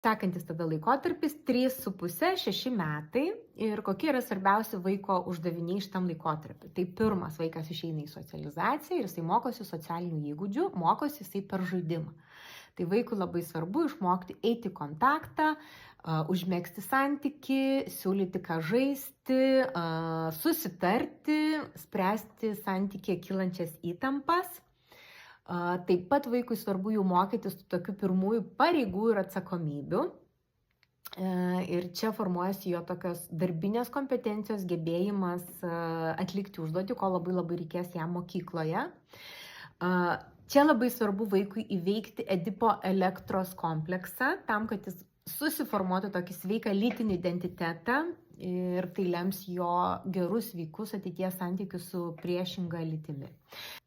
Sekantis tada laikotarpis 3,5–6 metai ir kokie yra svarbiausi vaiko uždaviniai šitam laikotarpiu. Tai pirmas, vaikas išeina į socializaciją ir jisai mokosi socialinių įgūdžių, mokosi jisai per žaidimą. Tai vaikui labai svarbu išmokti eiti į kontaktą, užmegzti santyki, siūlyti ką žaisti, susitarti, spręsti santykyje kylančias įtampas. Taip pat vaikui svarbu jau mokytis tokių pirmųjų pareigų ir atsakomybių. Ir čia formuojasi jo tokios darbinės kompetencijos, gebėjimas atlikti užduotį, ko labai labai reikės jam mokykloje. Čia labai svarbu vaikui įveikti Edipo elektros kompleksą, tam, kad jis susiformuotų tokį sveiką lytinį identitetą ir tai lems jo gerus sveikus ateities santykius su priešinga lytimi.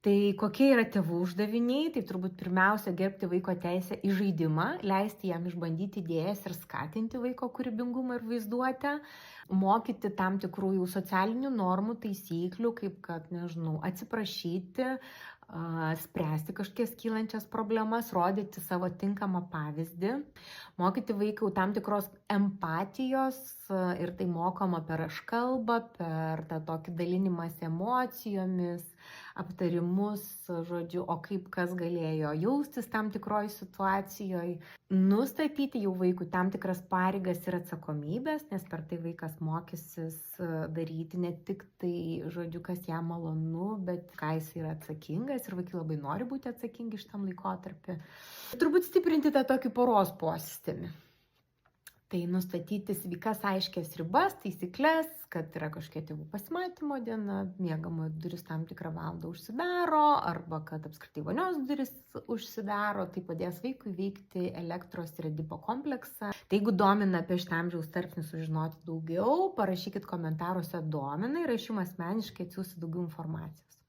Tai kokie yra tėvų uždaviniai? Tai turbūt pirmiausia gerbti vaiko teisę į žaidimą, leisti jam išbandyti idėjas ir skatinti vaiko kūrybingumą ir vaizduotę, mokyti tam tikrų jau socialinių normų, taisyklių, kaip kad, atsiprašyti, spręsti kažkokias kylančias problemas, rodyti savo tinkamą pavyzdį, mokyti vaikų tam tikros empatijos ir tai mokoma per aš kalbą, per tą tokį dalinimąsi emocijomis, aptarimus, o kaip kas galėjo jaustis tam tikroj situacijoje, nustatyti jau vaikui tam tikras pareigas ir atsakomybės, nes per tai vaikas mokysis daryti ne tik tai, kas jam malonu, bet ką jis yra atsakingas ir vaikai labai nori būti atsakingi šitam laikotarpiu. Turbūt stiprinti tą tokį poros posistemį. Tai nustatyti sveikas aiškias ribas, taisyklės, kad yra kažkokia tėvų pasimatymo diena, miegamojo duris tam tikrą valandą užsidaro, arba kad apskritai vonios duris užsidaro, tai padės vaikui veikti elektros ir Edipo kompleksą. Tai jeigu domina apie šitą amžiaus tarpsnį sužinoti daugiau, parašykit komentaruose domina ir aš jums asmeniškai atsiųsiu daugiau informacijos.